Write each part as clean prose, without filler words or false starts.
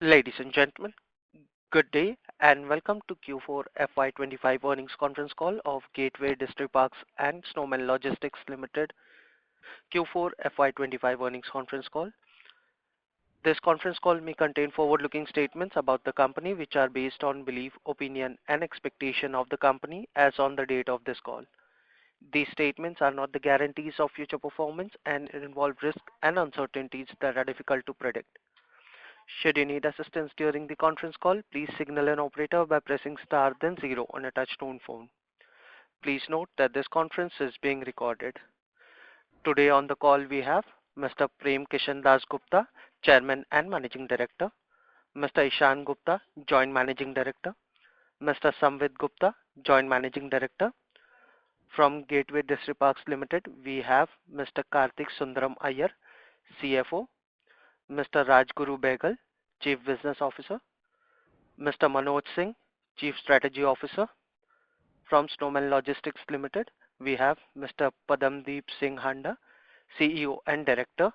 Ladies and gentlemen, good day and welcome to Q4 FY25 earnings conference call of Gateway Distriparks and Snowman Logistics Limited. Q4 FY25 earnings conference call. This conference call may contain forward-looking statements about the company which are based on belief, opinion, and expectation of the company as on the date of this call. These statements are not the guarantees of future performance and involve risks and uncertainties that are difficult to predict. Should you need assistance during the conference call, please signal an operator by pressing star then zero on a touch-tone phone. Please note that this conference is being recorded. Today on the call we have Mr. Prem Kishan Das Gupta, Chairman and Managing Director, Mr. Ishan Gupta, Joint Managing Director, Mr. Samvid Gupta, Joint Managing Director. From Gateway Distriparks Limited, we have Mr. Karthik Sundaram Iyer, CFO, Mr. Rajguru Behgal, Chief Business Officer, Mr. Manoj Singh, Chief Strategy Officer. From Snowman Logistics Limited, we have Mr. Padamdeep Singh Handa, CEO and Director,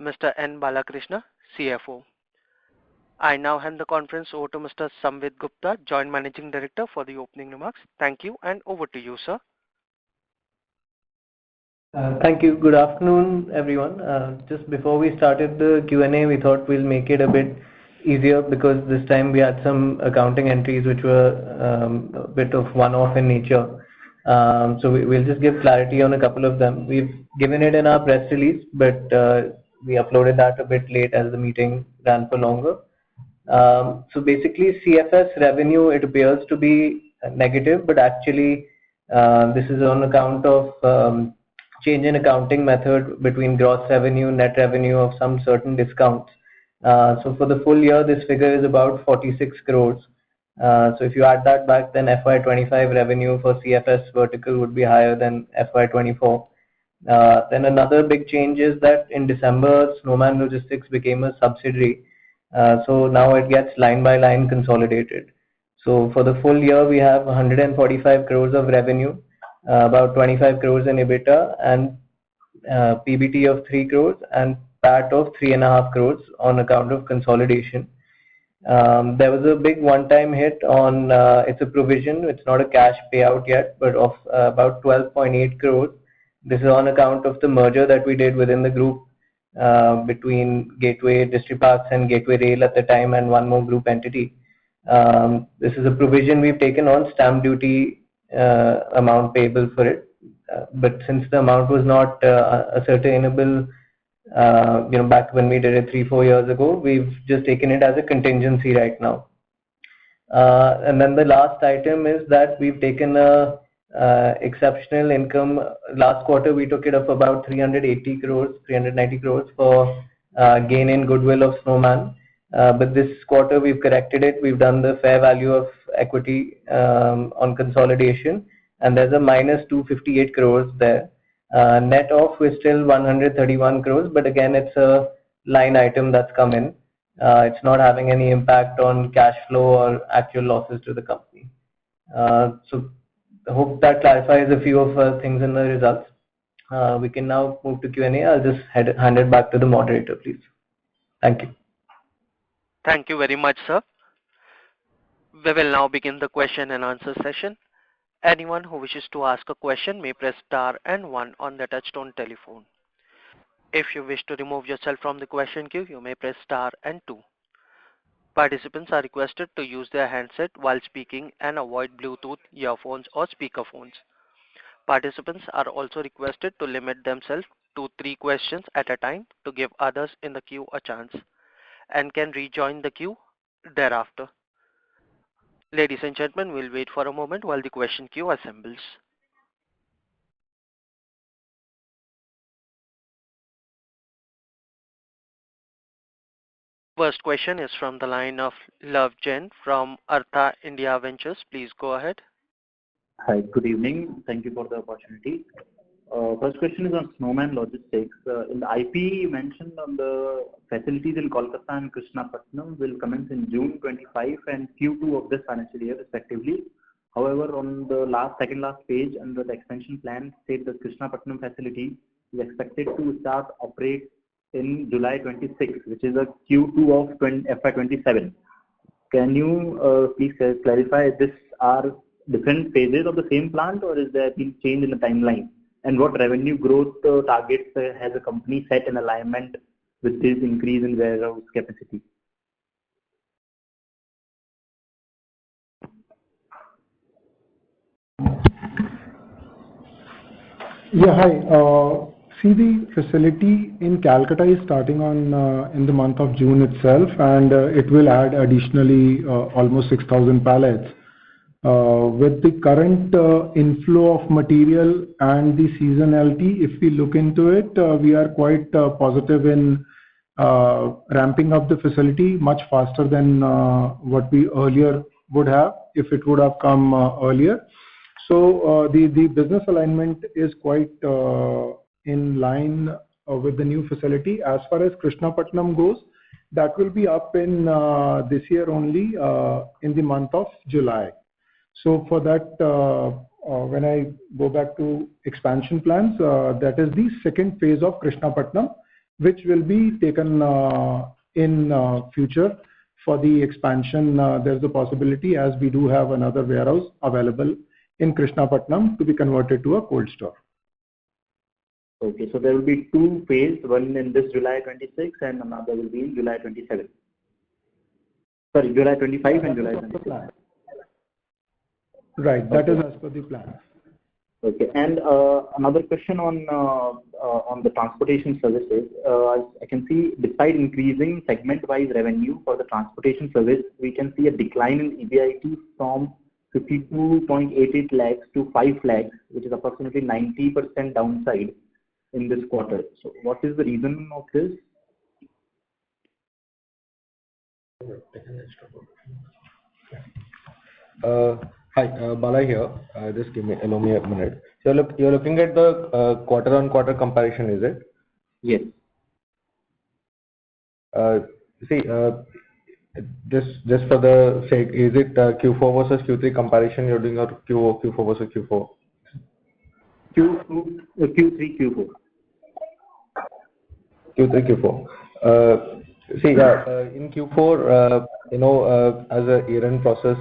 Mr. N. Balakrishna, CFO. I now hand the conference over to Mr. Samvid Gupta, Joint Managing Director, for the opening remarks. Thank you, and over to you, sir. Thank you. Good afternoon, everyone. Just before we started the Q&A, we thought we'll make it a bit easier because this time we had some accounting entries which were a bit of one-off in nature. So we'll just give clarity on a couple of them. We've given it in our press release, but we uploaded that a bit late as the meeting ran for longer. So basically, CFS revenue, it appears to be negative, but actually this is on account of change in accounting method between gross revenue, net revenue of some certain discounts. So for the full year, this figure is about 46 crores. So if you add that back, then FY25 revenue for CFS vertical would be higher than FY24. Then another big change is that in December, Snowman Logistics became a subsidiary. So now it gets line by line consolidated. So for the full year, we have 145 crores of revenue, about 25 crores in EBITDA, and PBT of 3 crores and PAT of 3.5 crores on account of consolidation. There was a big one-time hit on, it's a provision, it's not a cash payout yet, but of about 12.8 crores. This is on account of the merger that we did within the group between Gateway Distriparks and Gateway Rail at the time and one more group entity. This is a provision we've taken on stamp duty amount payable for it, but since the amount was not ascertainable, back when we did it 3-4 years ago, we've just taken it as a contingency right now. And then the last item is that we've taken a exceptional income. Last quarter we took it of about 390 crores for gain in goodwill of Snowman. But this quarter we've corrected it. We've done the fair value of equity on consolidation, and there's a minus 258 crores there. Net off is still 131 crores, but again it's a line item that's come in. It's not having any impact on cash flow or actual losses to the company. So I hope that clarifies a few of things in the results. We can now move to Q&A. I'll just hand it back to the moderator, please. Thank you. Thank you very much, sir. We will now begin the question and answer session. Anyone who wishes to ask a question may press star and 1 on the touchtone telephone. If you wish to remove yourself from the question queue, you may press star and 2. Participants are requested to use their handset while speaking and avoid Bluetooth, earphones or speakerphones. Participants are also requested to limit themselves to 3 questions at a time to give others in the queue a chance, and can rejoin the queue thereafter. Ladies and gentlemen, we'll wait for a moment while the question queue assembles. First question is from the line of Love Jain from Artha India Ventures. Please go ahead. Hi, good evening. Thank you for the opportunity. First question is on Snowman Logistics. In the IP, you mentioned on the facilities in Kolkata and Krishnapatnam will commence in June 25 and Q2 of this financial year respectively. However, on the second last page under the expansion plan, state the Krishnapatnam facility is expected to start operate in July 26, which is a Q2 of FY27. Can you please clarify, this are different phases of the same plant, or is there been change in the timeline? And what revenue growth targets has the company set in alignment with this increase in warehouse capacity? Yeah, hi. See, the facility in Calcutta is starting on in the month of June itself, and it will add additionally almost 6,000 pallets. With the current inflow of material and the seasonality, if we look into it, we are quite positive in ramping up the facility much faster than what we earlier would have if it would have come earlier. So the business alignment is quite in line with the new facility. As far as Krishnapatnam goes, that will be up in this year only in the month of July. So for that, when I go back to expansion plans, that is the second phase of Krishnapatnam, which will be taken in future for the expansion. There's a possibility, as we do have another warehouse available in Krishnapatnam, to be converted to a cold store. Okay, so there will be two phases, one in this July 26 and another will be in July 27. Sorry, July 25 and July 26. Right, that is as per the plan. Okay, and another question on the transportation services. I can see, despite increasing segment-wise revenue for the transportation service, we can see a decline in EBIT from 52.88 lakhs to 5 lakhs, which is approximately 90% downside in this quarter. So what is the reason of this? Hi, Bala here. Just allow me a minute. So look, you're looking at the quarter-on-quarter comparison, is it? Yes. See, just for the sake, is it Q4 versus Q3 comparison you're doing, or Q4 versus Q4? Q3, Q4. Q3, Q4. See, in Q4, as a year-end process,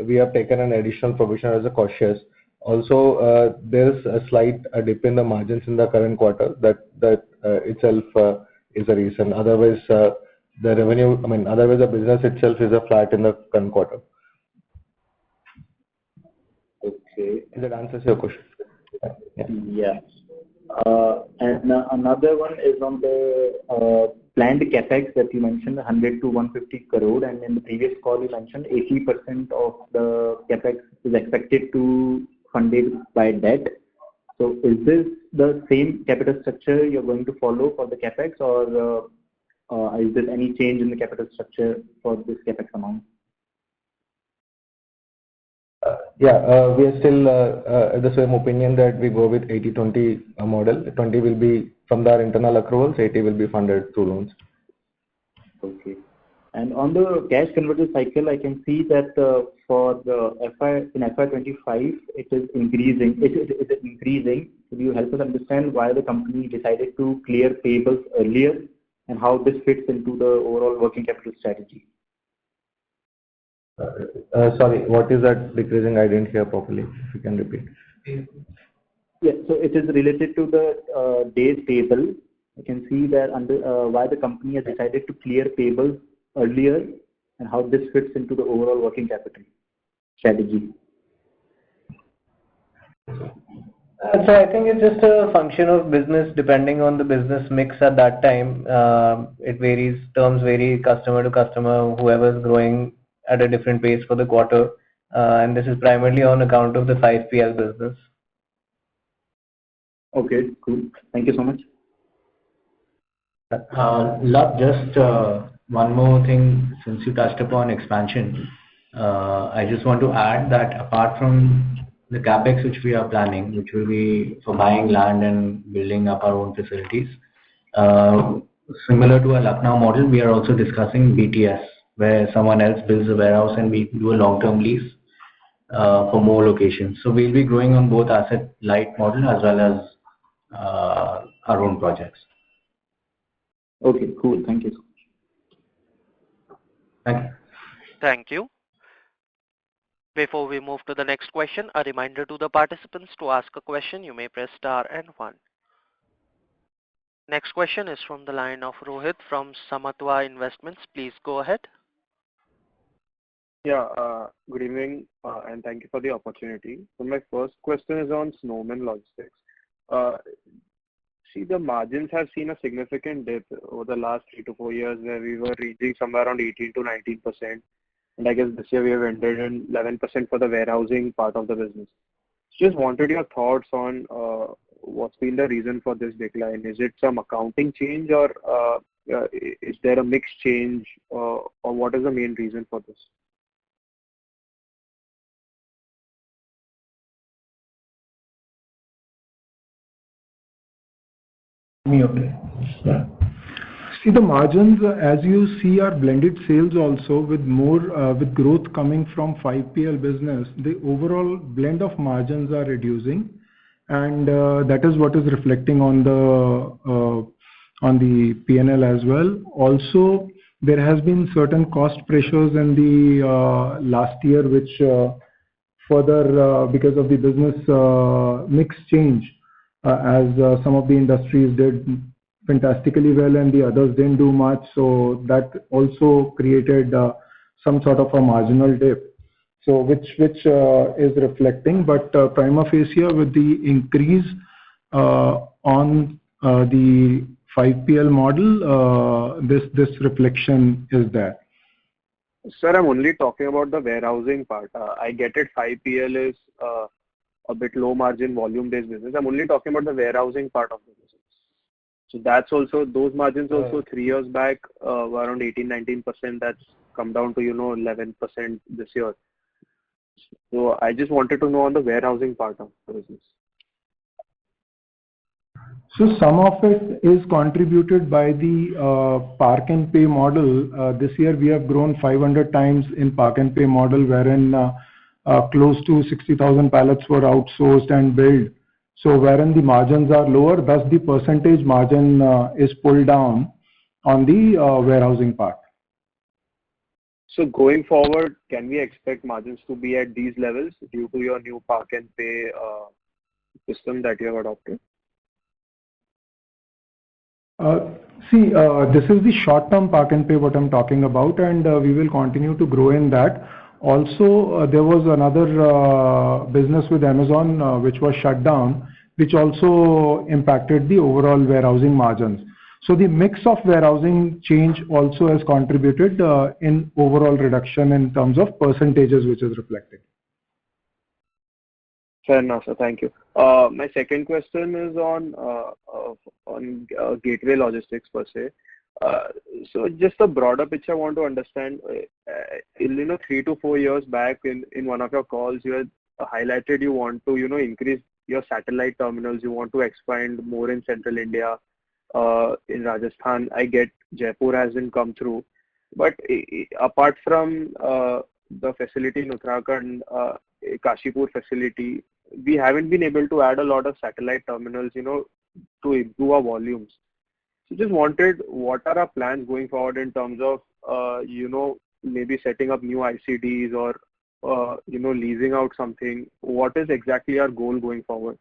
we have taken an additional provision as a cautious. Also, there's a slight dip in the margins in the current quarter. That itself is a reason. Otherwise, the revenue, otherwise the business itself is a flat in the current quarter. Okay. That answers your question. Yeah. And another one is on the planned capex that you mentioned, 100 to 150 crore, and in the previous call you mentioned 80% of the capex is expected to funded by debt. So is this the same capital structure you're going to follow for the capex, or is there any change in the capital structure for this capex amount? We are still at the same opinion that we go with 80-20 model. 20 will be from our internal accruals, 80 will be funded through loans. Okay. And on the cash conversion cycle, I can see that for the in FY25, it is increasing. It is increasing. Could you help us understand why the company decided to clear payables earlier, and how this fits into the overall working capital strategy? Sorry, what is that decreasing? I didn't hear properly. If you can repeat. Yeah, so it is related to the days payable. I can see that under why the company has decided to clear payables earlier, and how this fits into the overall working capital strategy. So I think it's just a function of business, depending on the business mix at that time. It varies, terms vary customer to customer, whoever is growing at a different pace for the quarter. And this is primarily on account of the 5PL business. Okay, cool. Thank you so much. Love, just one more thing, since you touched upon expansion. I just want to add that apart from the capex which we are planning, which will be for buying land and building up our own facilities, similar to a Lucknow model, we are also discussing BTS, where someone else builds a warehouse and we do a long-term lease for more locations. So we'll be growing on both asset light model as well as our own projects. Okay, cool. Thank you so much. Thank you. Thank you. Before we move to the next question, a reminder to the participants to ask a question. You may press star and one. Next question is from the line of Rohit from Samatwa Investments. Please go ahead. Yeah, good evening, and thank you for the opportunity. So my first question is on Snowman Logistics. See, the margins have seen a significant dip over the last 3 to 4 years, where we were reaching somewhere around 18 to 19%. And I guess this year we have ended in 11% for the warehousing part of the business. Just wanted your thoughts on what's been the reason for this decline. Is it some accounting change, or is there a mix change, or what is the main reason for this? Yeah. See, the margins, as you see, are blended sales also with more with growth coming from 5PL business. The overall blend of margins are reducing, and that is what is reflecting on the P&L as well. Also, there has been certain cost pressures in the last year, which further because of the business mix change, as some of the industries did fantastically well and the others didn't do much, so that also created some sort of a marginal dip. So which is reflecting, but prima facie with the increase on the 5PL model, this reflection is there. Sir, I'm only talking about the warehousing part. I get it, 5PL is a bit low margin volume based business. I'm only talking about the warehousing part of the business. So that's also, those margins also 3 years back were around 18-19%. That's come down to 11% this year. So I just wanted to know on the warehousing part of the business. So some of it is contributed by the park and pay model. This year we have grown 500 times in park and pay model, wherein close to 60,000 pallets were outsourced and billed. So wherein the margins are lower, thus the percentage margin is pulled down on the warehousing part. So going forward, can we expect margins to be at these levels due to your new park and pay system that you have adopted? See, this is the short-term park and pay what I'm talking about, and we will continue to grow in that. Also, there was another business with Amazon which was shut down, which also impacted the overall warehousing margins. So the mix of warehousing change also has contributed in overall reduction in terms of percentages, which is reflected. Fair enough, sir. Thank you. My second question is on gateway logistics per se. So just a broader picture I want to understand. 3 to 4 years back in one of your calls, you had highlighted you want to increase your satellite terminals. You want to expand more in central India, in Rajasthan. I get Jaipur hasn't come through, but apart from the facility in Uttarakhand, Kashipur facility, we haven't been able to add a lot of satellite terminals, to improve our volumes. So just wanted, what are our plans going forward in terms of, maybe setting up new ICDs or, leasing out something? What is exactly our goal going forward?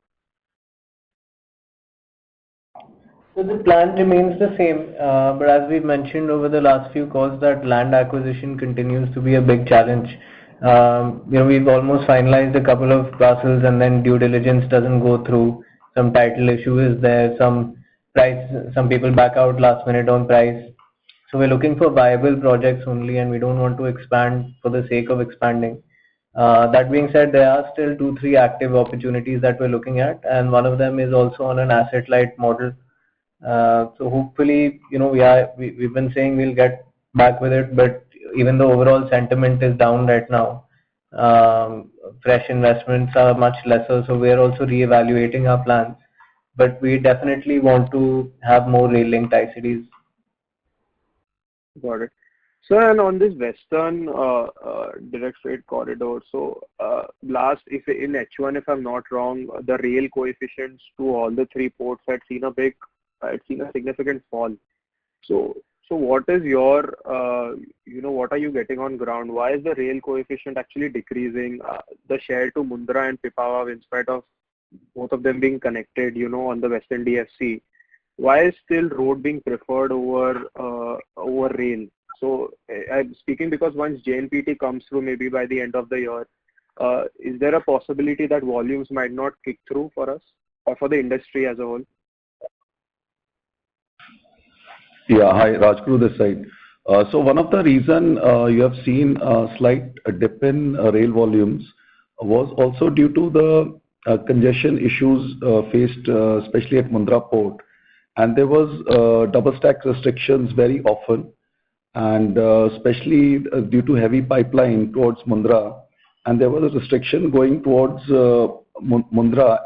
So the plan remains the same, but as we've mentioned over the last few calls, that land acquisition continues to be a big challenge. We've almost finalized a couple of parcels, and then due diligence doesn't go through. Some title issue is there, some people back out last minute on price. So we're looking for viable projects only, and we don't want to expand for the sake of expanding. That being said, there are still 2-3 active opportunities that we're looking at, and one of them is also on an asset-light model. So hopefully, we've been saying we'll get back with it, but even though overall sentiment is down right now, fresh investments are much lesser, so we're also reevaluating our plans. But we definitely want to have more rail-linked ICDs. Got it. So, and on this western direct freight corridor, so if in H1, if I'm not wrong, the rail coefficients to all the 3 ports had seen a significant fall. So what is your, what are you getting on ground? Why is the rail coefficient actually decreasing? The share to Mundra and Pipavav, in spite of both of them being connected, on the Western DFC, why is still road being preferred over rail? So I'm speaking because once JNPT comes through, maybe by the end of the year, is there a possibility that volumes might not kick through for us or for the industry as a whole? Yeah, hi, Rajguru this side. So one of the reason you have seen a slight dip in rail volumes was also due to the congestion issues faced, especially at Mundra Port. And there was double stack restrictions very often, and especially due to heavy pipeline towards Mundra. And there was a restriction going towards Mundra,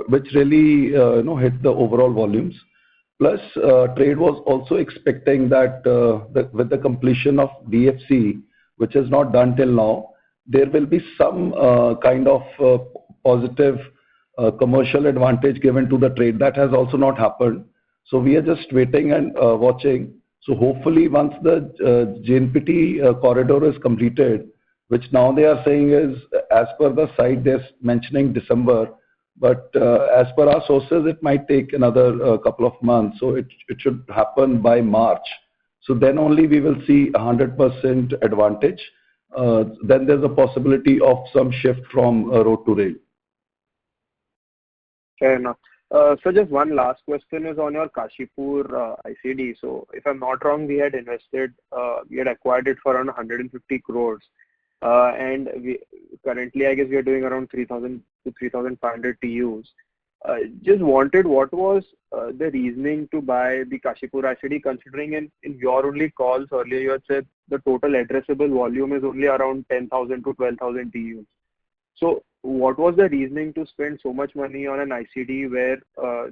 which really hit the overall volumes. Plus, trade was also expecting that with the completion of DFC, which is not done till now, there will be some kind of positive commercial advantage given to the trade. That has also not happened. So we are just waiting and watching. So hopefully once the JNPT corridor is completed, which now they are saying is, as per the site, they're mentioning December. But as per our sources, it might take another couple of months. So it should happen by March. So then only we will see 100% advantage. Then there's a possibility of some shift from road to rail. Fair enough. So just one last question is on your Kashipur ICD. So if I'm not wrong, we had acquired it for around 150 crores. And currently, I guess we are doing around 3,000 to 3,500 TUs. Just wanted, what was the reasoning to buy the Kashipur ICD, considering in your only calls earlier, you had said the total addressable volume is only around 10,000 to 12,000 TUs. So what was the reasoning to spend so much money on an ICD where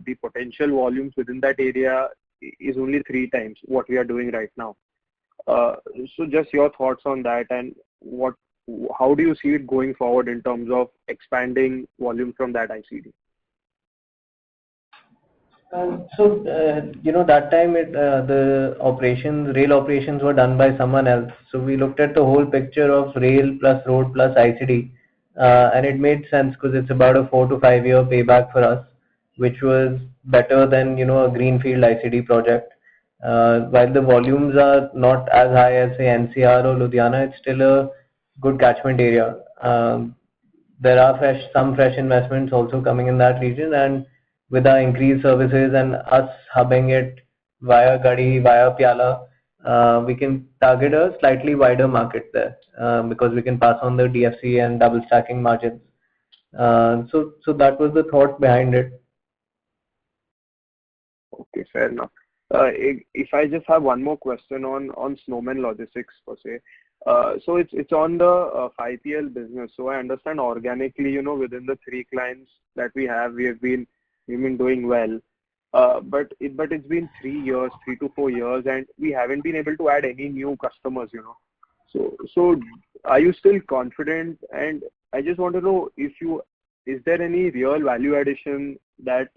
the potential volumes within that area is only 3 times what we are doing right now? So just your thoughts on that, and how do you see it going forward in terms of expanding volume from that ICD? That time the rail operations were done by someone else. So we looked at the whole picture of rail plus road plus ICD, and it made sense because it's about a 4 to 5 year payback for us, which was better than a greenfield ICD project. While the volumes are not as high as say NCR or Ludhiana, it's still a good catchment area. There are some fresh investments also coming in that region, and with our increased services and us hubbing it via Gadi, via Pyala, we can target a slightly wider market there because we can pass on the DFC and double stacking margins. So that was the thought behind it. Okay, fair enough. If I just have one more question on Snowman Logistics per se. So it's on the 5PL business. So I understand organically, within the 3 clients that we have, we've been doing well. But it's been 3 to 4 years, and we haven't been able to add any new customers, So are you still confident? And I just want to know is there any real value addition that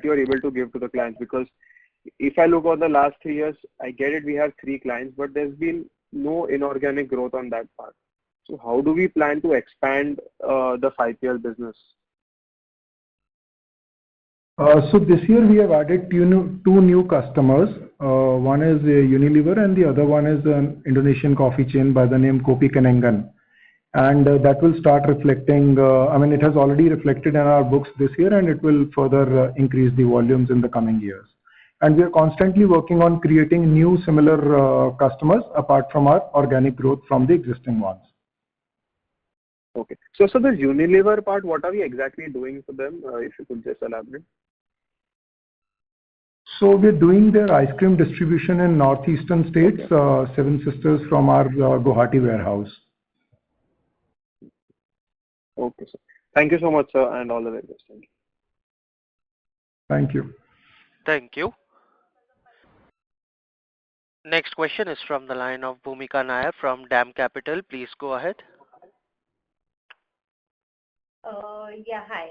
you're able to give to the clients? Because if I look on the last 3 years, I get it, we have 3 clients, but there's been no inorganic growth on that part. So how do we plan to expand the 5PL business? So this year we have added 2 new customers. One is Unilever and the other one is an Indonesian coffee chain by the name Kopi Kenangan. And that will start reflecting, it has already reflected in our books this year, and it will further increase the volumes in the coming years. And we are constantly working on creating new similar customers apart from our organic growth from the existing ones. Okay. So the Unilever part, what are we exactly doing for them? If you could just elaborate. So we're doing their ice cream distribution in northeastern states, 7 Sisters from our Guwahati warehouse. Okay, sir. Thank you so much, sir, and all the very best. Thank you. Thank you. Thank you. Next question is from the line of Bhumika Nair from DAM Capital. Please go ahead. Yeah, hi.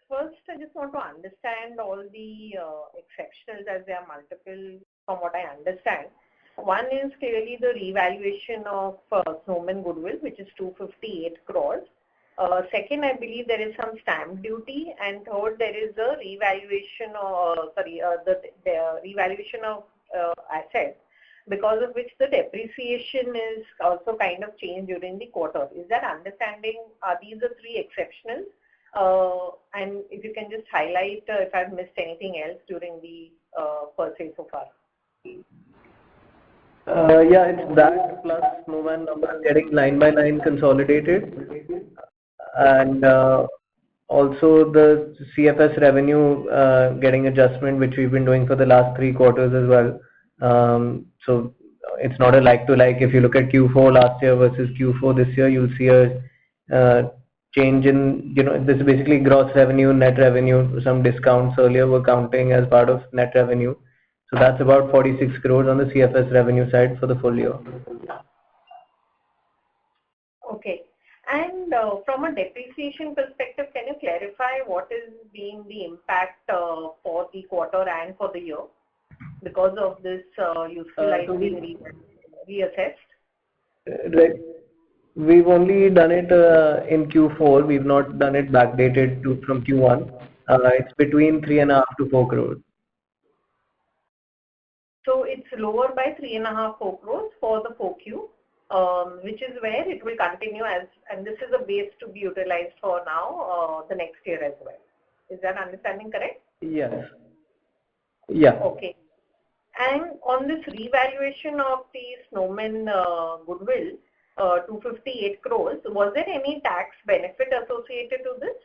First, I just want to understand all the exceptionals, as there are multiple from what I understand. One is clearly the revaluation of Snowman goodwill, which is 258 crores. Second, I believe there is some stamp duty, and third, there is a revaluation of the revaluation of assets, because of which the depreciation is also kind of changed during the quarter. Is that understanding? Are these the three exceptionals? And if you can just highlight if I've missed anything else during the per se so far. Yeah, it's that plus Snowman numbers getting line by line consolidated, and also the CFS revenue getting adjustment, which we've been doing for the last 3 quarters as well. So it's not a like to like. If you look at Q4 last year versus Q4 this year, you'll see a change in, this is basically gross revenue, net revenue. Some discounts earlier were counting as part of net revenue. So that's about 46 crores on the CFS revenue side for the full year. Okay. And from a depreciation perspective, can you clarify what is being the impact for the quarter and for the year because of this useful life being reassessed? Right. We've only done it in Q4. We've not done it backdated from Q1. It's between 3.5 to 4 crores. So it's lower by 3.5-4 crores for the 4Q, which is where it will continue as, and this is a base to be utilized for now the next year as well. Is that understanding correct? Yes. Yeah. Okay. And on this revaluation of the Snowman goodwill, 258 crores, was there any tax benefit associated to this?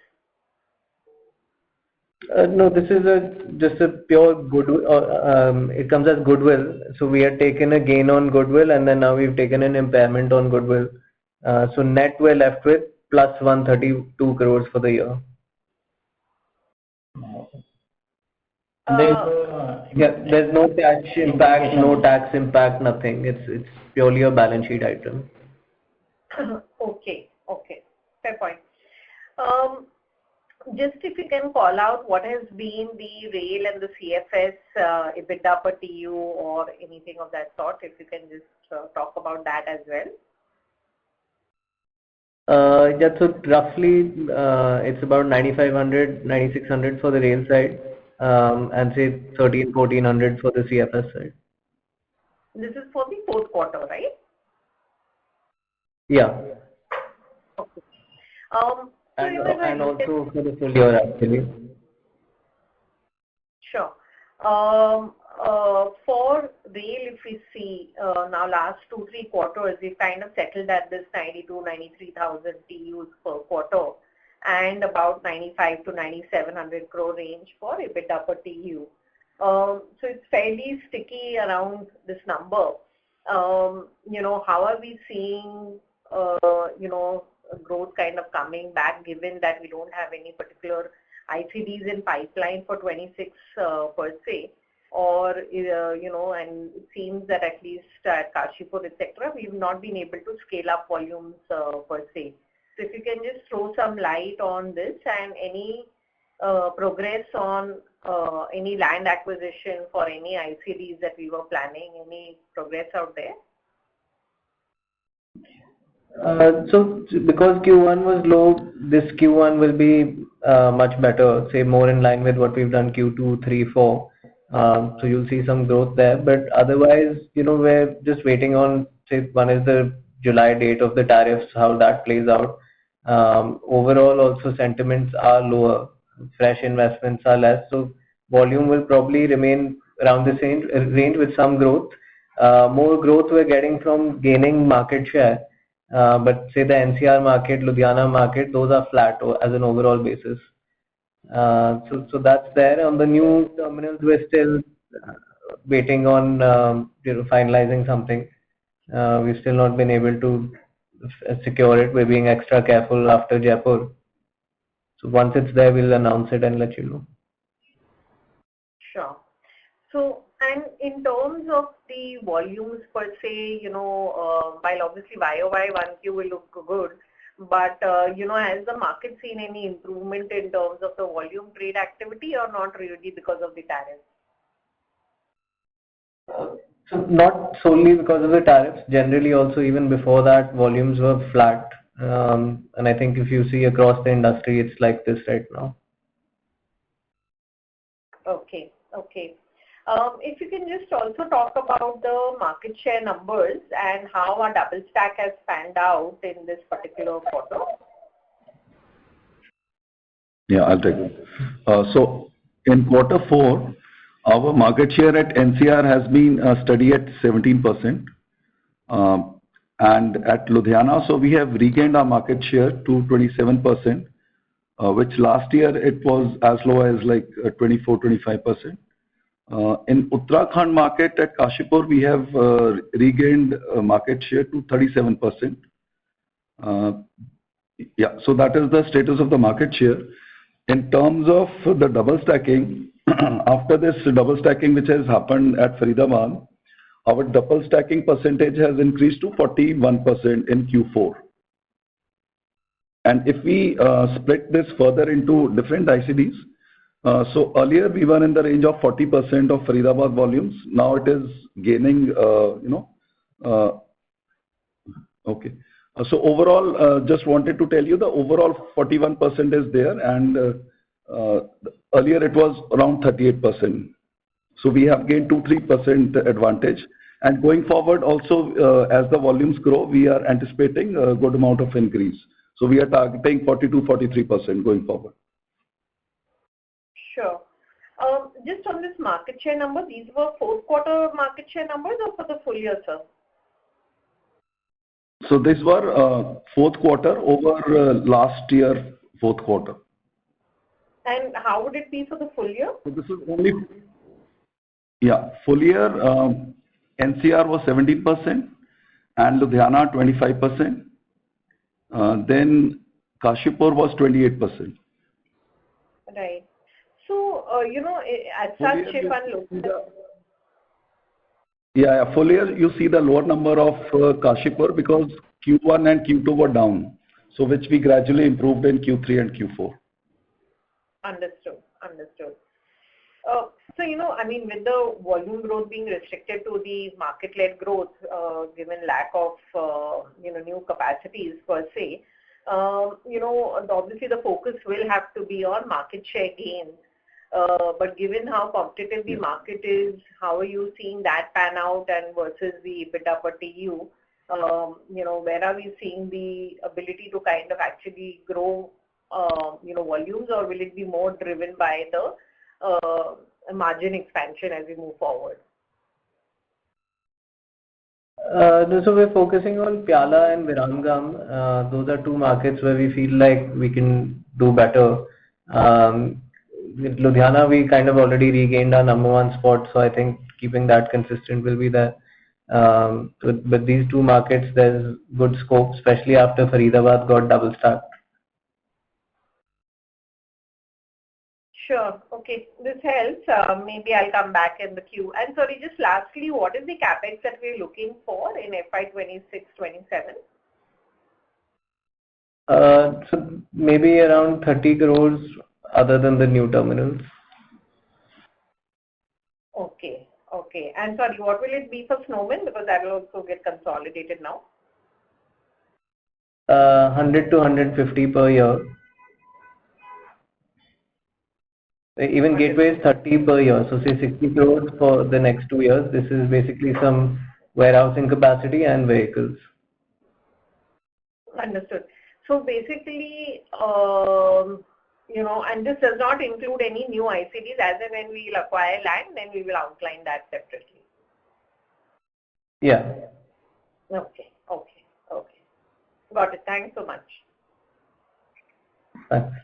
No, this is just a pure goodwill. It comes as goodwill. So we had taken a gain on goodwill, and then now we've taken an impairment on goodwill. So net we're left with plus 132 crores for the year. There's no tax impact, nothing. It's purely a balance sheet item. Okay. Fair point. Just if you can call out what has been the rail and the CFS EBITDA per TU or anything of that sort, if you can just talk about that as well. Yeah, so roughly it's about 9,500, 9,600 for the rail side, and say 1,400 for the CFS side. This is for the fourth quarter, right? Yeah. Okay. And also for the full year, actually. Sure. For rail, if we see now last 2-3 quarters, we've kind of settled at this 92,000-93,000 TUs per quarter and about 95 to 9,700 crore range for EBITDA per TU. So it's fairly sticky around this number. How are we seeing, growth kind of coming back, given that we don't have any particular ICDs in pipeline for 26 per se, or and it seems that at least at Kashipur, etc., we've not been able to scale up volumes per se. So if you can just throw some light on this and any progress on any land acquisition for any ICDs that we were planning, any progress out there? So because Q1 was low, this Q1 will be much better, say more in line with what we've done Q2, 3, 4. So you'll see some growth there. But otherwise, we're just waiting on, say, one is the July date of the tariffs, how that plays out. Overall, also sentiments are lower, fresh investments are less. So volume will probably remain around the same range with some growth. More growth we're getting from gaining market share. But say the NCR market, Ludhiana market, those are flat as an overall basis. So that's there. On the new terminals, we're still waiting on finalizing something. We've still not been able to secure it. We're being extra careful after Jaipur. So once it's there, we'll announce it and let you know. Sure. So, and in terms of the volumes per se, while obviously YOY 1Q will look good, but, has the market seen any improvement in terms of the volume trade activity or not really because of the tariffs? So not solely because of the tariffs, generally also even before that, volumes were flat. And I think if you see across the industry, it's like this right now. Okay. If you can just also talk about the market share numbers and how our double stack has panned out in this particular quarter. Yeah, I'll take it. So in quarter 4, our market share at NCR has been steady at 17%. And at Ludhiana, so we have regained our market share to 27%, which last year it was as low as like 24-25%. In Uttarakhand market at Kashipur, we have regained market share to 37%. Yeah, so that is the status of the market share. In terms of the double stacking, after this double stacking which has happened at Faridabad, our double stacking percentage has increased to 41% in Q4. And if we split this further into different ICDs, so earlier we were in the range of 40% of Faridabad volumes. Now it is gaining, okay. So overall, just wanted to tell you the overall 41% is there, and earlier it was around 38%. So we have gained 2-3% advantage. And going forward also, as the volumes grow, we are anticipating a good amount of increase. So we are targeting 40-43% going forward. Sure. Just on this market share number, these were fourth quarter market share numbers or for the full year, sir? So these were fourth quarter over last year fourth quarter. And how would it be for the full year? So this is only, yeah, full year NCR was 17% and Ludhiana 25%. Then Kashipur was 28%. Right. So, as such, if one looks at... Yeah, full year you see the lower number of Kashipur because Q1 and Q2 were down, so which we gradually improved in Q3 and Q4. Understood. So, I mean, with the volume growth being restricted to the market-led growth, given lack of, new capacities per se, obviously the focus will have to be on market share gains. But given how competitive the market is, how are you seeing that pan out and versus the EBITDA per TU? Where are we seeing the ability to kind of actually grow, volumes, or will it be more driven by the margin expansion as we move forward? So we're focusing on Pyala and Viramgam. Those are two markets where we feel like we can do better. With Ludhiana, we kind of already regained our number 1 spot, so I think keeping that consistent will be there. But these two markets, there's good scope, especially after Faridabad got double stacked. Sure. Okay. This helps. Maybe I'll come back in the queue. And sorry, just lastly, what is the capex that we're looking for in FY26-27? So maybe around 30 crores other than the new terminals. Okay. And sorry, what will it be for Snowman? Because that will also get consolidated now. 100 to 150 per year. Even Gateway is 30 per year, so say 60 crores for the next 2 years. This is basically some warehousing capacity and vehicles. Understood. So basically, and this does not include any new ICDs. As and when we will acquire land, then we will outline that separately. Yeah. Okay. Got it. Thanks so much. Thanks.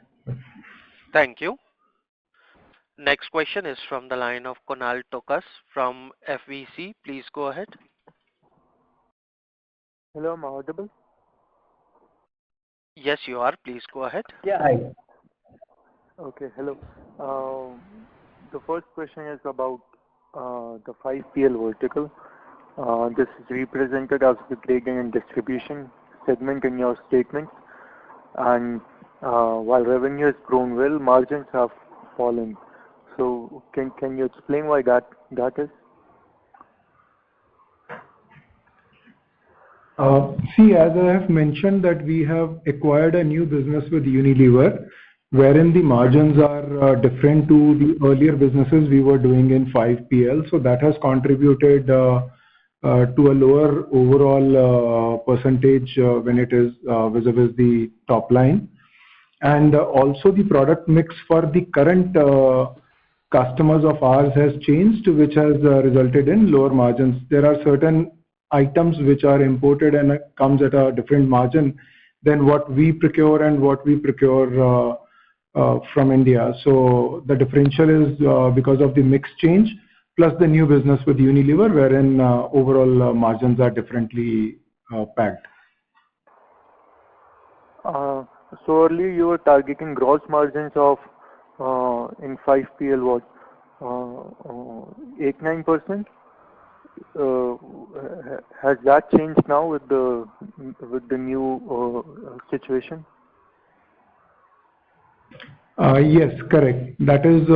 Thank you. Next question is from the line of Kunal Tokas from FVC. Please go ahead. Hello, am I audible? Yes, you are. Please go ahead. Yeah, hi. Okay, hello. The first question is about the 5PL vertical. This is represented as the trading and distribution segment in your statement. And while revenue has grown well, margins have fallen. So can you explain why that is? See, as I have mentioned that we have acquired a new business with Unilever, wherein the margins are different to the earlier businesses we were doing in 5PL. So that has contributed to a lower overall percentage when it is vis-a-vis the top line. And also the product mix for the current customers of ours has changed, which has resulted in lower margins. There are certain items which are imported and it comes at a different margin than what we procure and what we procure from India. So the differential is because of the mix change plus the new business with Unilever, wherein overall margins are differently packed. So earlier you were targeting gross margins of in 5PL what 8-9%. Has that changed now with the new situation? Yes, correct. That is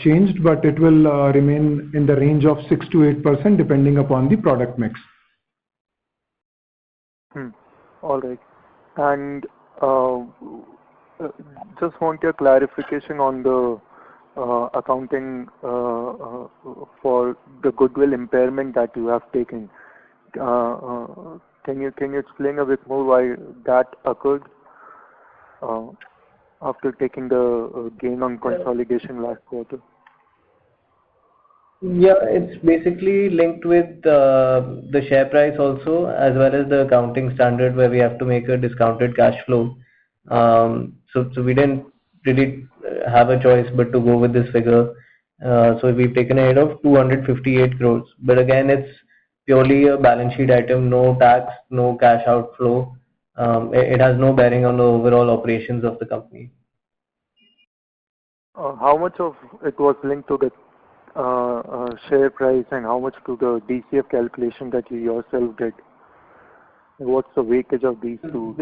changed, but it will remain in the range of 6 to 8% depending upon the product mix. All right. And just want your clarification on the accounting for the goodwill impairment that you have taken. Can you explain a bit more why that occurred after taking the gain on consolidation last quarter? Yeah, it's basically linked with the share price also, as well as the accounting standard where we have to make a discounted cash flow. So we didn't really have a choice but to go with this figure. So we've taken a hit of 258 crores. But again, it's purely a balance sheet item, no tax, no cash outflow. It has no bearing on the overall operations of the company. How much of it was linked to the share price and how much to the DCF calculation that you yourself did? What's the weightage of these two?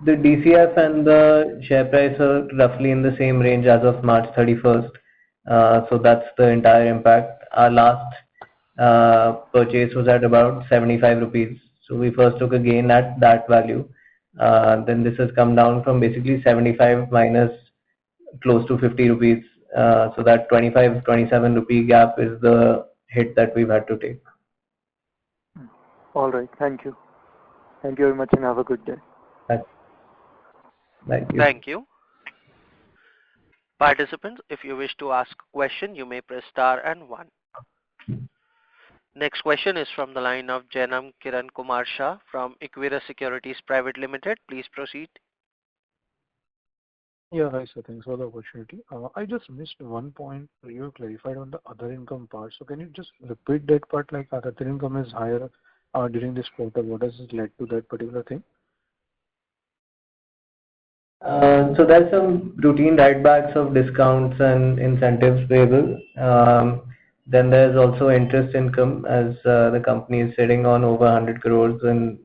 The DCF and the share price are roughly in the same range as of March 31st. So that's the entire impact. Our last purchase was at about 75 rupees. So we first took a gain at that value. Then this has come down from basically 75 minus close to 50 rupees. So that 25-27 rupee gap is the hit that we've had to take. All right. Thank you. Thank you very much and have a good day. Thank you. Thank you. Participants, if you wish to ask a question, you may press star and 1. Next question is from the line of Janam Kiran Kumar Shah from Equirus Securities Private Limited. Please proceed. Yeah, hi sir. Thanks for the opportunity. I just missed one point you clarified on the other income part. So can you just repeat that part, like other income is higher during this quarter? What has led to that particular thing? So there's some routine write-backs of discounts and incentives payable. Then there's also interest income as the company is sitting on over 100 crores in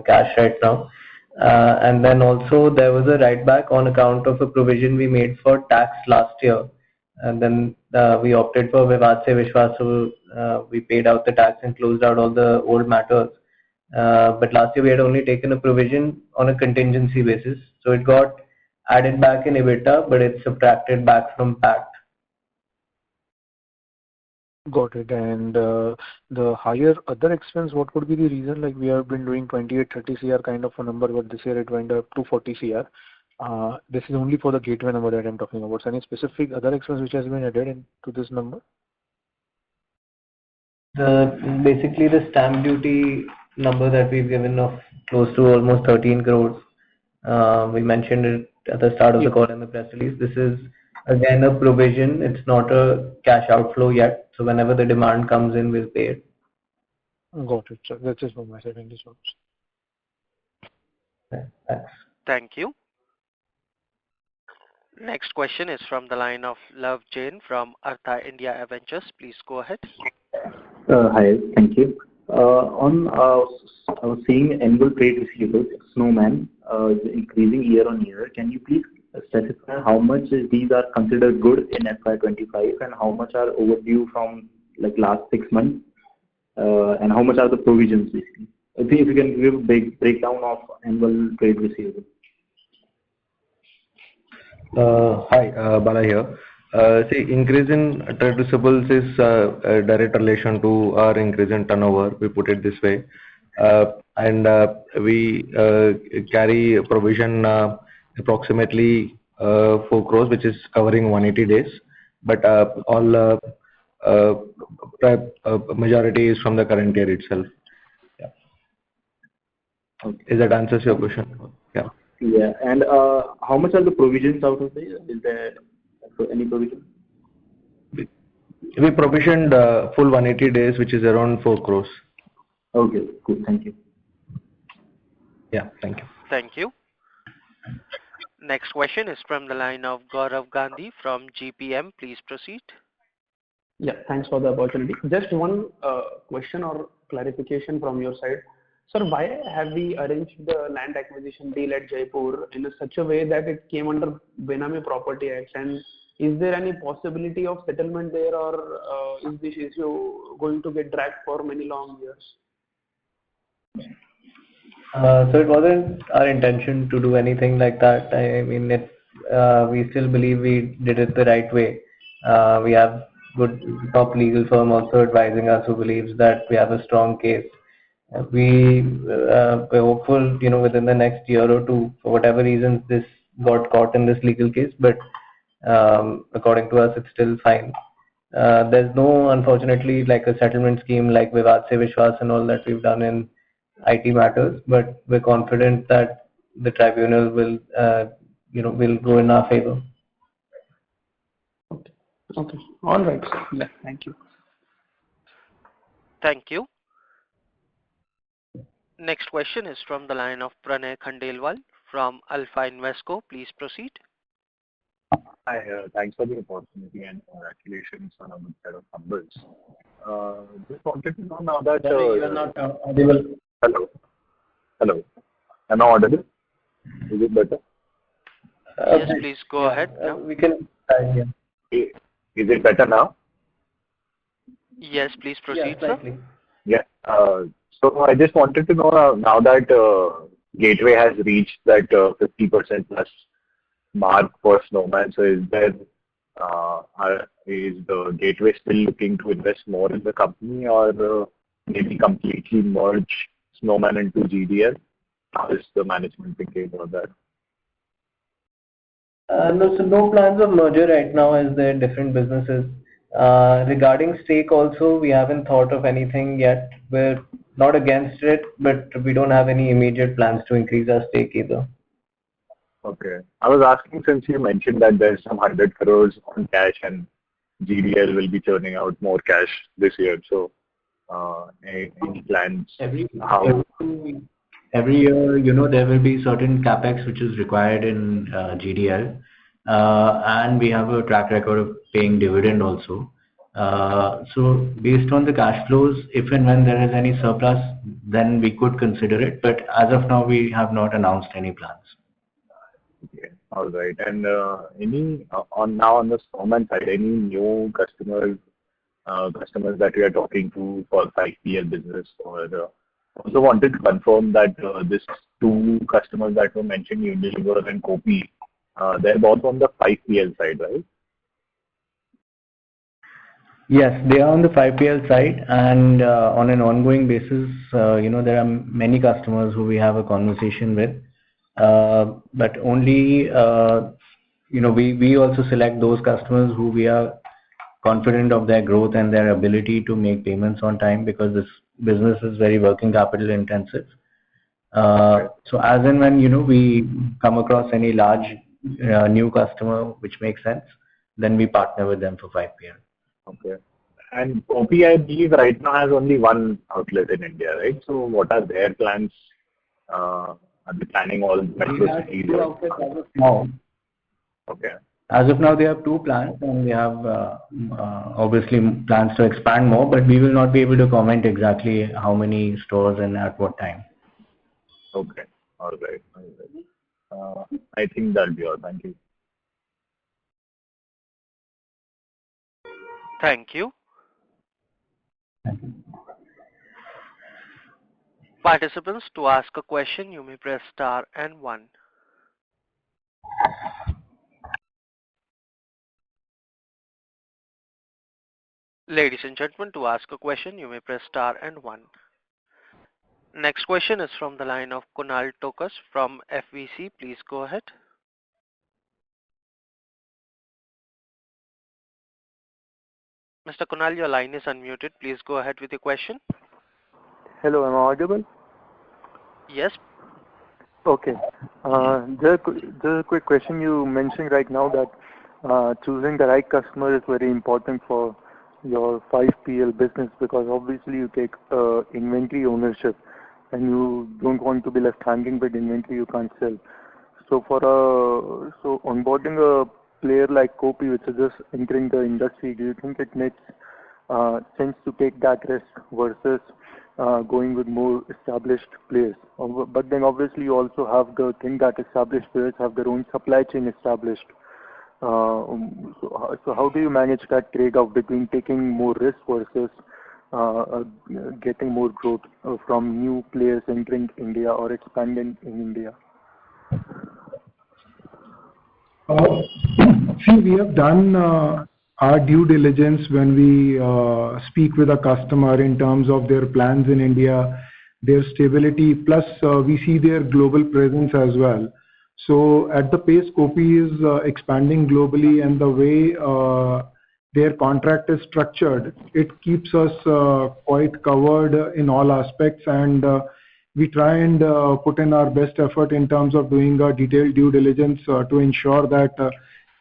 cash right now. And then also there was a write-back on account of a provision we made for tax last year. And then we opted for Vivad Se Vishwas, so we paid out the tax and closed out all the old matters. But last year we had only taken a provision on a contingency basis. So it got added back in EBITDA, but it's subtracted back from PAT. Got it. And the higher other expense, what would be the reason? Like we have been doing 28-30 CR kind of a number, but this year it went up to 40 CR. This is only for the gateway number that I'm talking about. So any specific other expense which has been added into this number? Basically the stamp duty number that we've given of close to almost 13 crores. We mentioned it at the start of the call in the press release. This is again a provision. It's not a cash outflow yet. So whenever the demand comes in, we'll pay it. Got it. So that's it from my side. Thank you so much. Thanks. Thank you. Next question is from the line of Love Jain from Artha India Ventures. Please go ahead. Hi, thank you. I was seeing annual trade receivables, Snowman, increasing year on year. Can you please specify how much these are considered good in FY25 and how much are overdue from like last 6 months, and how much are the provisions basically? I think if you can give a big breakdown of annual trade receivable. Hi, Bala here. See, increase in trade receivables is a direct relation to our increase in turnover. We put it this way, and we carry a provision approximately 4 crores, which is covering 180 days. But all majority is from the current year itself. Yeah. Okay. Is that answers your question? Yeah. Yeah, and how much are the provisions out of there? Is there any provision? We provisioned full 180 days, which is around 4 crores. Okay, cool. Thank you. Yeah, thank you. Thank you. Next question is from the line of Gaurav Gandhi from GPM. Please proceed. Yeah, thanks for the opportunity. Just one question or clarification from your side. Sir, why have we arranged the land acquisition deal at Jaipur in such a way that it came under Benami Property Act? And is there any possibility of settlement there, or is this issue going to get dragged for many long years? So it wasn't our intention to do anything like that. I mean, we still believe we did it the right way. We have good top legal firm also advising us, who believes that we have a strong case. We're hopeful, within the next year or two, for whatever reasons, this got caught in this legal case, but according to us, it's still fine. There's no, unfortunately, like a settlement scheme like Vivad Se Vishwas and all that we've done in IT matters, but we're confident that the tribunal will, will go in our favor. Okay. Okay. All right. Yeah. Thank you. Thank you. Next question is from the line of Pranay Khandelwal from Alpha Invesco. Please proceed. Hi, thanks for the opportunity and congratulations on a good set of numbers. Just wanted to know now that... you are not audible. Hello. Hello. Am I audible? Is it better? Yes, please go ahead. We can... Is it better now? Yes, please proceed, sir. Yeah. So I just wanted to know now that Gateway has reached that 50% plus mark for Snowman. So is the Gateway still looking to invest more in the company, or maybe completely merge Snowman into GDL? How is the management thinking about that? No, so no plans of merger right now, as they're different businesses. Regarding stake also, we haven't thought of anything yet. We're not against it, but we don't have any immediate plans to increase our stake either. Okay. I was asking, since you mentioned that there's some 100 crores on cash and GDL will be churning out more cash this year. So, any plans? Every year, there will be certain capex which is required in GDL, and we have a track record of paying dividend also. So based on the cash flows, if and when there is any surplus, then we could consider it. But as of now, we have not announced any plans. Okay. All right. And on the Snowman side, any new customers that we are talking to for 5PL business, or also wanted to confirm that this two customers that were mentioned, Unilever and Kopi, they're both on the 5PL side, right? Yes, they are on the 5PL side, and on an ongoing basis, there are many customers who we have a conversation with, but only, we also select those customers who we are confident of their growth and their ability to make payments on time, because this business is very working capital intensive. So as and when, we come across any large new customer which makes sense, then we partner with them for 5PL. Okay. And Kopi, I believe, right now has only one outlet in India, right? So what are their plans? Are they planning all metro cities? Okay. As of now, they have 2 plans, and they have obviously plans to expand more, but we will not be able to comment exactly how many stores and at what time. Okay. All right. I think that'll be all. Thank you. Thank you. Participants, to ask a question, you may press star and 1. Ladies and gentlemen, to ask a question, you may press star and 1. Next question is from the line of Kunal Tokas from FVC. Please go ahead. Mr. Kunal, your line is unmuted. Please go ahead with your question. Hello, am I audible? Yes. Okay. Just a quick question. You mentioned right now that choosing the right customer is very important for your 5PL business, because obviously you take inventory ownership and you don't want to be left hanging with inventory you can't sell. So so onboarding a player like Copy, which is just entering the industry, do you think it makes sense to take that risk versus going with more established players? But then obviously you also have the thing that established players have their own supply chain established. So how do you manage that trade-off between taking more risk versus getting more growth from new players entering India or expanding in India? See, we have done our due diligence when we speak with a customer in terms of their plans in India, their stability, plus we see their global presence as well. So at the pace Copy is expanding globally and the way their contract is structured, it keeps us quite covered in all aspects, and we try and put in our best effort in terms of doing a detailed due diligence to ensure that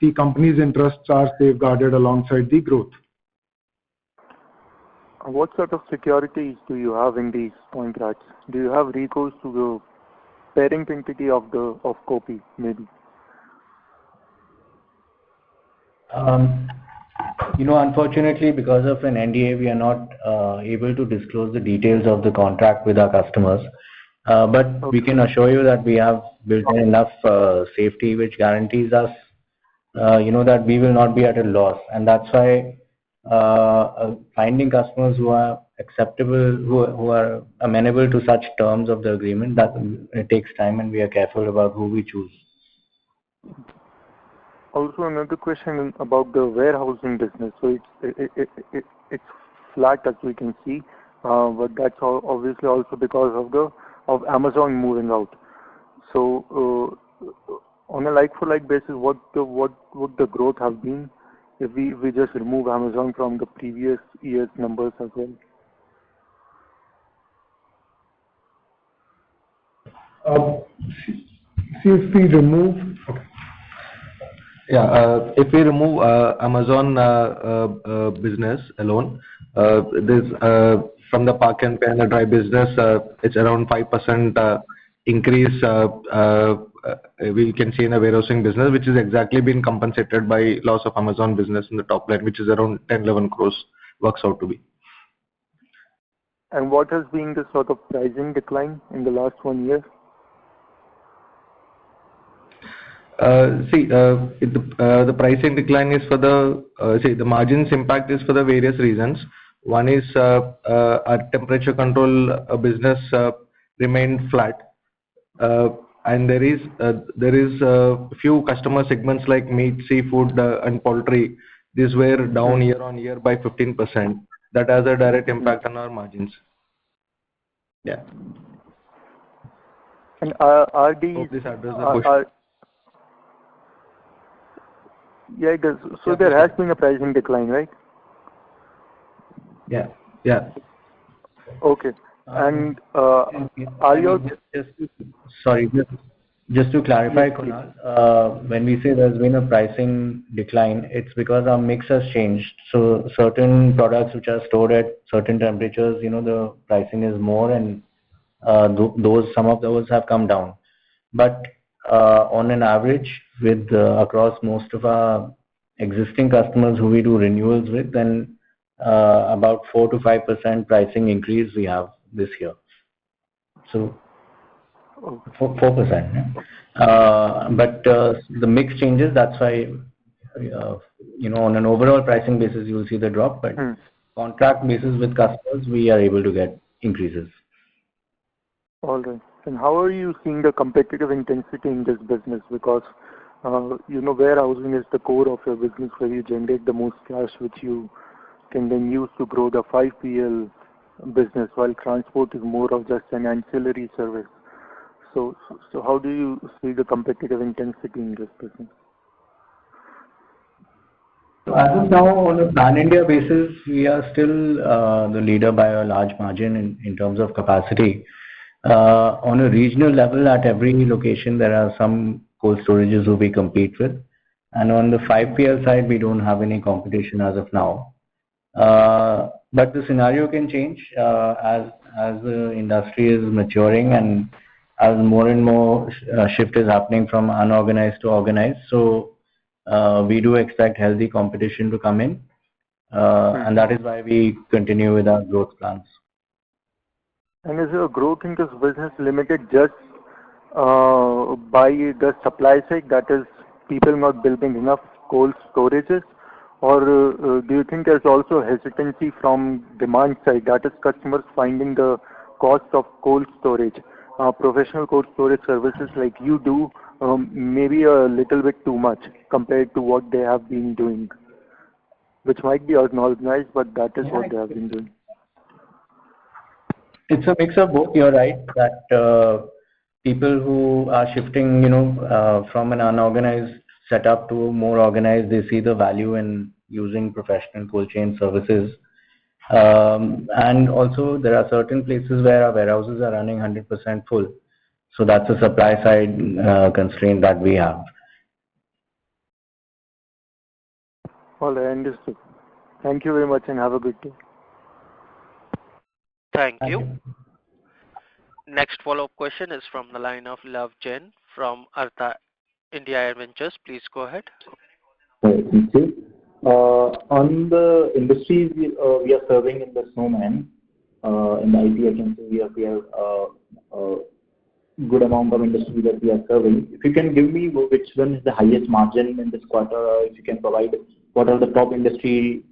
the company's interests are safeguarded alongside the growth. What sort of securities do you have in these contracts? Do you have recourse to the parent entity of Copy, maybe? Unfortunately, because of an NDA, we are not able to disclose the details of the contract with our customers. But we can assure you that we have built in enough safety which guarantees us, that we will not be at a loss. And that's why finding customers who are acceptable, who are amenable to such terms of the agreement, that it takes time, and we are careful about who we choose. Also, another question about the warehousing business. So it's flat, as we can see, but that's obviously also because of Amazon moving out. So on a like-for-like basis, what would the growth have been if we just remove Amazon from the previous year's numbers as well? See, if we remove... Okay. Yeah, if we remove Amazon business alone, this from the park and pay and the dry business, it's around 5% increase we can see in a warehousing business, which is exactly been compensated by loss of Amazon business in the top line, which is around 10-11 crores works out to be. And what has been the sort of pricing decline in the last 1 year? The pricing decline is for the margins impact is for the various reasons. One is our temperature control business remained flat, and there is a few customer segments like meat, seafood, and poultry. These were down year on year by 15%. That has a direct impact on our margins. Yeah. And are these? Hope this addresses the question. Yeah, it does. So yeah, there has been a pricing decline, right? Yeah. Yeah. Okay. And are your... Just to clarify, Kunal, when we say there's been a pricing decline, it's because our mix has changed. So certain products which are stored at certain temperatures, the pricing is more, and some of those have come down. But on an average, with across most of our existing customers who we do renewals with, then about 4 to 5% pricing increase we have this year. So 4%. But the mix changes. That's why on an overall pricing basis you will see the drop. But contract basis with customers, we are able to get increases. All right. And how are you seeing the competitive intensity in this business? Because, warehousing is the core of your business where you generate the most cash, which you can then use to grow the 5PL business, while transport is more of just an ancillary service. So how do you see the competitive intensity in this business? So as of now, on a pan-India basis, we are still the leader by a large margin in terms of capacity. On a regional level, at every location, there are some cold storages who we compete with. And on the 5PL side, we don't have any competition as of now. But the scenario can change as the industry is maturing and as more and more shift is happening from unorganized to organized. So we do expect healthy competition to come in, and that is why we continue with our growth plans. And is your growth in this business limited just by the supply side, that is, people not building enough cold storages, or do you think there's also hesitancy from demand side, that is, customers finding the cost of cold storage, professional cold storage services like you do, maybe a little bit too much compared to what they have been doing, which might be unorganized, but that is what they have been doing? It's a mix of both. You're right that people who are shifting, from an unorganized setup to more organized, they see the value in using professional cold chain services. And also, there are certain places where our warehouses are running 100% full. So that's a supply side constraint that we have. All right, understood. Thank you very much and have a good day. Thank you. Next follow-up question is from the line of Love Jain from Artha India Adventures. Please go ahead. Thank you. On the industries we are serving in the Snowman, in the IT agency, we have a good amount of industry that we are serving. If you can give me which one is the highest margin in this quarter, if you can provide what are the top industry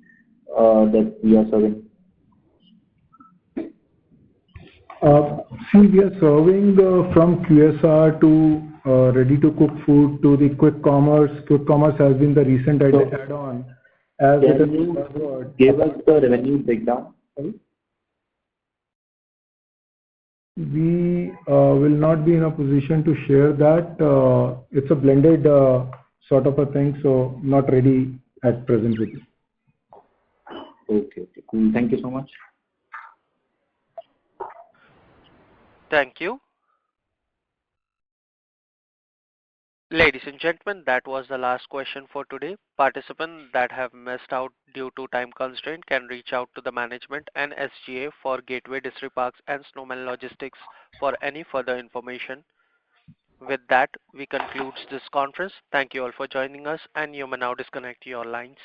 that we are serving. We are serving from QSR to ready-to-cook food to the quick commerce. Quick commerce has been the recent add-on. Can you give us the revenue breakdown? We will not be in a position to share that. It's a blended sort of a thing, so not ready at present with you. Okay, cool. Thank you so much. Thank you. Ladies and gentlemen, that was the last question for today. Participants that have missed out due to time constraint can reach out to the management and SGA for Gateway Distriparks and Snowman Logistics for any further information. With that, we conclude this conference. Thank you all for joining us, and you may now disconnect your lines.